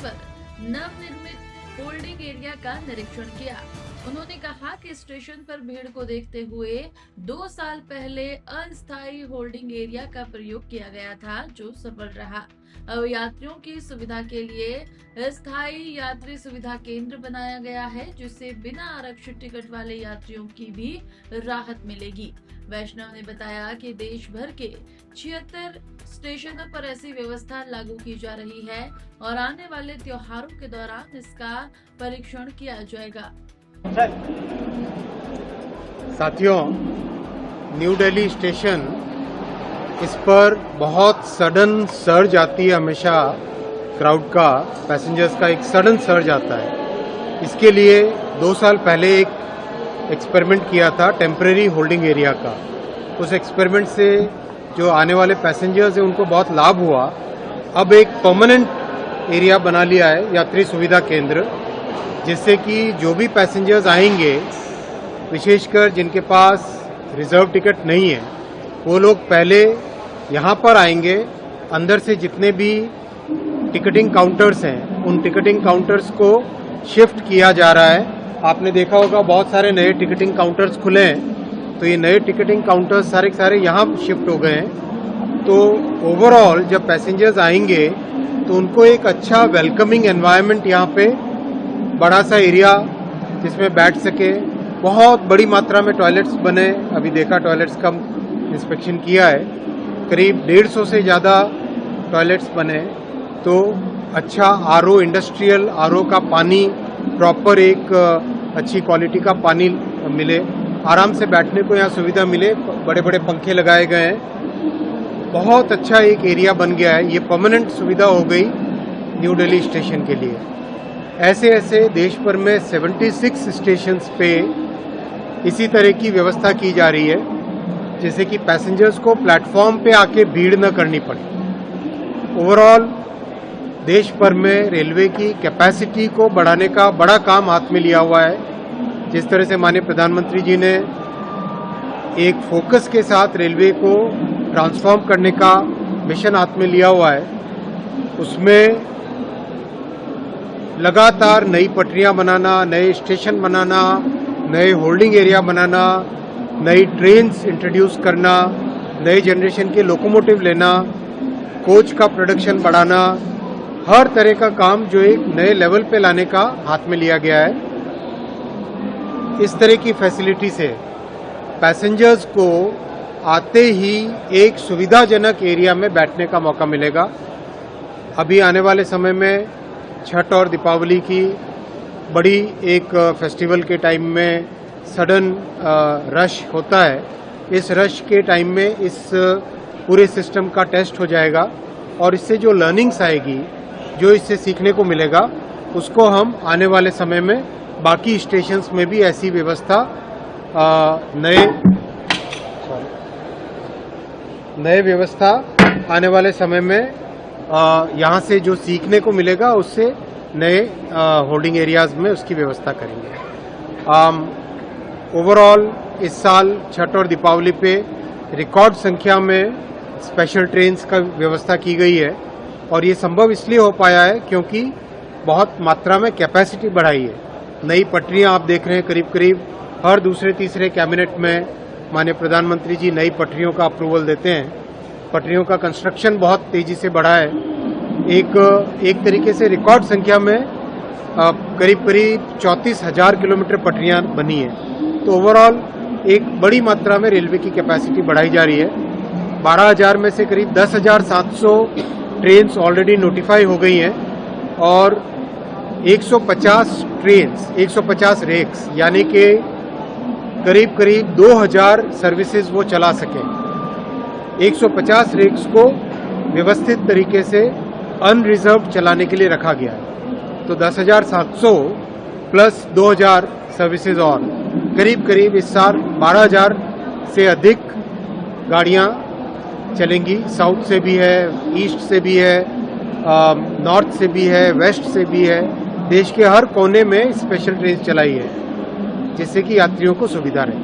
पर नवनिर्मित holding area का निरीक्षण किया। उन्होंने कहा कि स्टेशन पर भीड़ को देखते हुए 2 साल पहले अस्थायी होल्डिंग एरिया का प्रयोग किया गया था, जो सफल रहा। अब यात्रियों की सुविधा के लिए स्थायी यात्री सुविधा केंद्र बनाया गया है, जिससे बिना आरक्षित टिकट वाले यात्रियों की भी राहत मिलेगी। वैष्णव ने बताया कि देश भर के 76 स्टेशनों पर ऐसी व्यवस्था लागू की जा रही है और आने वाले त्योहारों के दौरान इसका परीक्षण किया जाएगा। साथियों, न्यू दिल्ली स्टेशन, इस पर बहुत सडन सर्ज आती है हमेशा क्राउड का, पैसेंजर्स का एक सडन सर्ज आता है। इसके लिए 2 साल पहले एक एक्सपेरिमेंट किया था टेम्परेरी होल्डिंग एरिया का। उस एक्सपेरिमेंट से जो आने वाले पैसेंजर्स हैं उनको बहुत लाभ हुआ। अब एक परमानेंट एरिया बना लिया है, यात्री सुविधा केंद्र, जिससे कि जो भी पैसेंजर्स आएंगे, विशेषकर जिनके पास रिजर्व टिकट नहीं है, वो लोग पहले यहाँ पर आएंगे। अंदर से जितने भी टिकटिंग काउंटर्स हैं, उन टिकटिंग काउंटर्स को शिफ्ट किया जा रहा है। आपने देखा होगा बहुत सारे नए टिकटिंग काउंटर्स खुले हैं, तो ये नए टिकटिंग काउंटर्स सारे यहाँ शिफ्ट हो गए हैं। तो ओवरऑल जब पैसेंजर्स आएंगे तो उनको एक अच्छा वेलकमिंग एनवायरनमेंट, यहाँ पे बड़ा सा एरिया जिसमें बैठ सके, बहुत बड़ी मात्रा में टॉयलेट्स बने। अभी देखा टॉयलेट्स का इंस्पेक्शन किया है, करीब 150 से ज़्यादा टॉयलेट्स बने। तो अच्छा आरओ, इंडस्ट्रियल आरओ का पानी, प्रॉपर एक अच्छी क्वालिटी का पानी मिले, आराम से बैठने को यहाँ सुविधा मिले, बड़े बड़े पंखे लगाए गए हैं। बहुत अच्छा एक एरिया बन गया है। ये परमानेंट सुविधा हो गई न्यू दिल्ली स्टेशन के लिए। ऐसे ऐसे देश भर में 76 स्टेशंस पे इसी तरह की व्यवस्था की जा रही है, जैसे कि पैसेंजर्स को प्लेटफॉर्म पे आके भीड़ न करनी पड़े। ओवरऑल देश भर में रेलवे की कैपेसिटी को बढ़ाने का बड़ा काम हाथ में लिया हुआ है। जिस तरह से माननीय प्रधानमंत्री जी ने एक फोकस के साथ रेलवे को ट्रांसफॉर्म करने का मिशन हाथ में लिया हुआ है, उसमें लगातार नई पटरियां बनाना, नए स्टेशन बनाना, नए होल्डिंग एरिया बनाना, नई ट्रेन्स इंट्रोड्यूस करना, नए जनरेशन के लोकोमोटिव लेना, कोच का प्रोडक्शन बढ़ाना, हर तरह का काम जो एक नए लेवल पे लाने का हाथ में लिया गया है। इस तरह की फैसिलिटी से पैसेंजर्स को आते ही एक सुविधाजनक एरिया में बैठने का मौका मिलेगा। अभी आने वाले समय में छठ और दीपावली की बड़ी एक फेस्टिवल के टाइम में सडन रश होता है। इस रश के टाइम में इस पूरे सिस्टम का टेस्ट हो जाएगा और इससे जो लर्निंग्स आएगी, जो इससे सीखने को मिलेगा, उसको हम आने वाले समय में बाकी स्टेशंस में भी ऐसी व्यवस्था नए व्यवस्था आने वाले समय में यहाँ से जो सीखने को मिलेगा, उससे नए होल्डिंग एरियाज में उसकी व्यवस्था करेंगे। ओवरऑल इस साल छठ और दीपावली पे रिकॉर्ड संख्या में स्पेशल ट्रेन्स का व्यवस्था की गई है और ये संभव इसलिए हो पाया है क्योंकि बहुत मात्रा में कैपेसिटी बढ़ाई है। नई पटरियां आप देख रहे हैं, करीब करीब हर दूसरे तीसरे कैबिनेट में माननीय प्रधानमंत्री जी नई पटरियों का अप्रूवल देते हैं। पटरियों का कंस्ट्रक्शन बहुत तेजी से बढ़ा है। एक तरीके से रिकॉर्ड संख्या में करीब 34,000 किलोमीटर पटरियां बनी है। तो ओवरऑल एक बड़ी मात्रा में रेलवे की कैपेसिटी बढ़ाई जा रही है। 12,000 में से करीब 10,700 ट्रेन्स ऑलरेडी नोटिफाई हो गई हैं और 150 ट्रेन्स, 150 रेक्स, यानी कि करीब 2000 सर्विसेज वो चला सकें। 150 रेक्स को व्यवस्थित तरीके से अनरिजर्व्ड चलाने के लिए रखा गया है। तो 10,700 प्लस 2000 सर्विसेज और करीब इस साल 12,000 से अधिक गाड़ियां चलेंगी। साउथ से भी है, ईस्ट से भी है, नॉर्थ से भी है, वेस्ट से भी है। देश के हर कोने में स्पेशल ट्रेन चलाई है, जिससे कि यात्रियों को सुविधा रहे।